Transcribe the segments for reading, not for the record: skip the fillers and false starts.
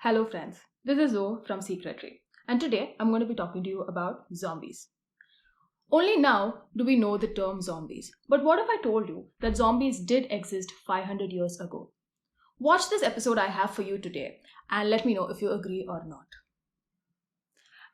Hello friends, this is Zoe from Secretry, and today I'm going to be talking to you about zombies. Only now do we know the term zombies, but what if I told you that zombies did exist 500 years ago? Watch this episode I have for you today and let me know if you agree or not.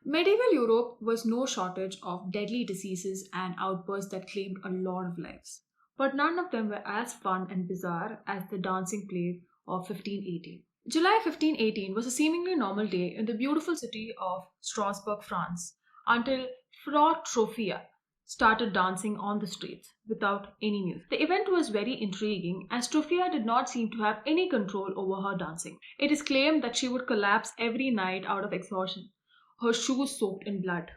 Medieval Europe was no shortage of deadly diseases and outbursts that claimed a lot of lives, but none of them were as fun and bizarre as the dancing plague of 1518. July 1518 was a seemingly normal day in the beautiful city of Strasbourg, France, until Frau Trophia started dancing on the streets without any music. The event was very intriguing as Trophia did not seem to have any control over her dancing. It is claimed that she would collapse every night out of exhaustion, her shoes soaked in blood,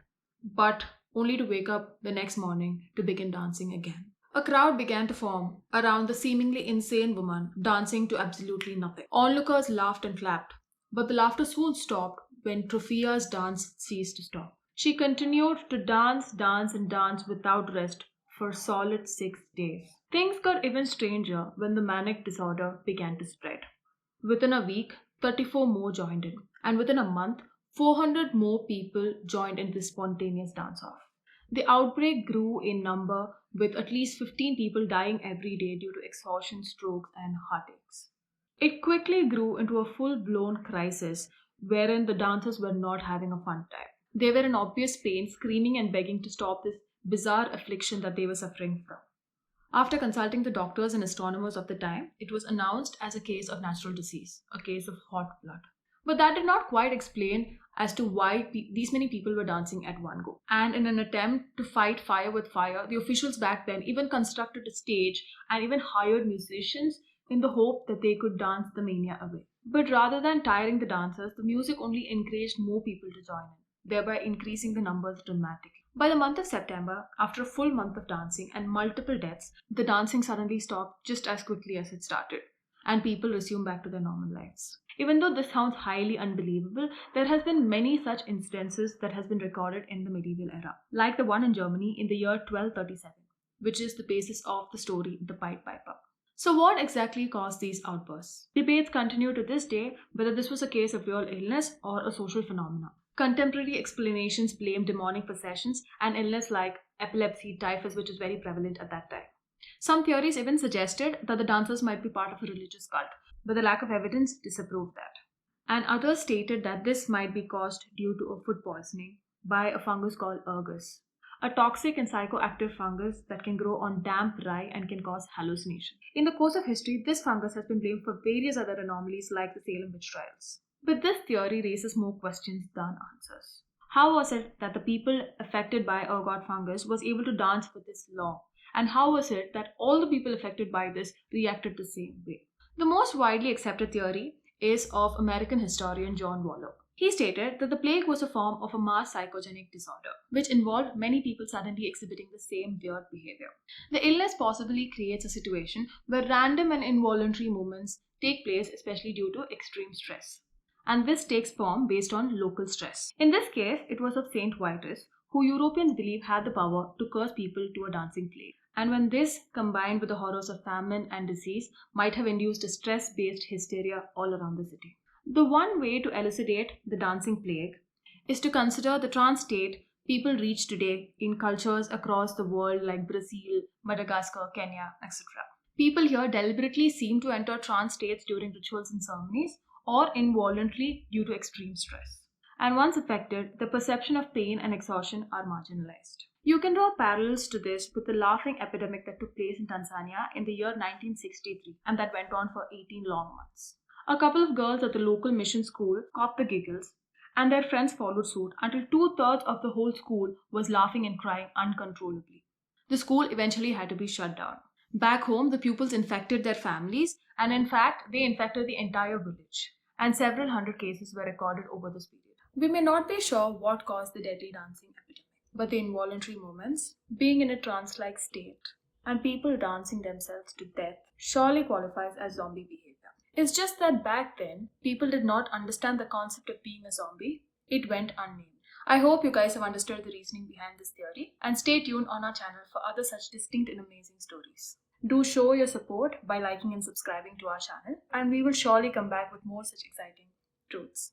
but only to wake up the next morning to begin dancing again. A crowd began to form around the seemingly insane woman dancing to absolutely nothing. Onlookers laughed and clapped, but the laughter soon stopped when Trophia's dance ceased to stop. She continued to dance, and dance without rest for solid 6 days. Things got even stranger when the manic disorder began to spread. Within a week, 34 more joined in, and within a month, 400 more people joined in this spontaneous dance off. The outbreak grew in number, with at least 15 people dying every day due to exhaustion, strokes, and heartaches. It quickly grew into a full blown crisis wherein the dancers were not having a fun time. They were in obvious pain, screaming and begging to stop this bizarre affliction that they were suffering from. After consulting the doctors and astronomers of the time, it was announced as a case of natural disease, a case of hot blood. But that did not quite explain as to why these many people were dancing at one go. And in an attempt to fight fire with fire, the officials back then even constructed a stage and even hired musicians in the hope that they could dance the mania away. But rather than tiring the dancers, the music only encouraged more people to join in, thereby increasing the numbers dramatically. By the month of September, after a full month of dancing and multiple deaths, the dancing suddenly stopped just as quickly as it started, and people resumed back to their normal lives. Even though this sounds highly unbelievable, there has been many such instances that has been recorded in the medieval era, like the one in Germany in the year 1237, which is the basis of the story The Pied Piper. So what exactly caused these outbursts? Debates continue to this day whether this was a case of real illness or a social phenomenon. Contemporary explanations blame demonic possessions and illness like epilepsy, typhus, which is very prevalent at that time. Some theories even suggested that the dancers might be part of a religious cult, but the lack of evidence disapproved that. And others stated that this might be caused due to a food poisoning by a fungus called ergus, a toxic and psychoactive fungus that can grow on damp rye and can cause hallucination. In the course of history, this fungus has been blamed for various other anomalies like the Salem witch trials. But this theory raises more questions than answers. How was it that the people affected by ergot fungus was able to dance for this long? And how was it that all the people affected by this reacted the same way? The most widely accepted theory is of American historian John Wallow. He stated that the plague was a form of a mass psychogenic disorder, which involved many people suddenly exhibiting the same weird behavior. The illness possibly creates a situation where random and involuntary movements take place, especially due to extreme stress. And this takes form based on local stress. In this case, it was of Saint Vitus, who Europeans believe had the power to curse people to a dancing plague. And when this, combined with the horrors of famine and disease, might have induced a stress-based hysteria all around the city. The one way to elucidate the dancing plague is to consider the trance state people reach today in cultures across the world like Brazil, Madagascar, Kenya, etc. People here deliberately seem to enter trance states during rituals and ceremonies or involuntarily due to extreme stress. And once affected, the perception of pain and exhaustion are marginalized. You can draw parallels to this with the laughing epidemic that took place in Tanzania in the year 1963 and that went on for 18 long months. A couple of girls at the local mission school caught the giggles and their friends followed suit until two-thirds of the whole school was laughing and crying uncontrollably. The school eventually had to be shut down. Back home, the pupils infected their families and in fact, they infected the entire village and several hundred cases were recorded over this period. We may not be sure what caused the deadly dancing epidemic, but the involuntary movements, being in a trance-like state, and people dancing themselves to death surely qualifies as zombie behavior. It's just that back then, people did not understand the concept of being a zombie. It went unnamed. I hope you guys have understood the reasoning behind this theory and stay tuned on our channel for other such distinct and amazing stories. Do show your support by liking and subscribing to our channel and we will surely come back with more such exciting truths.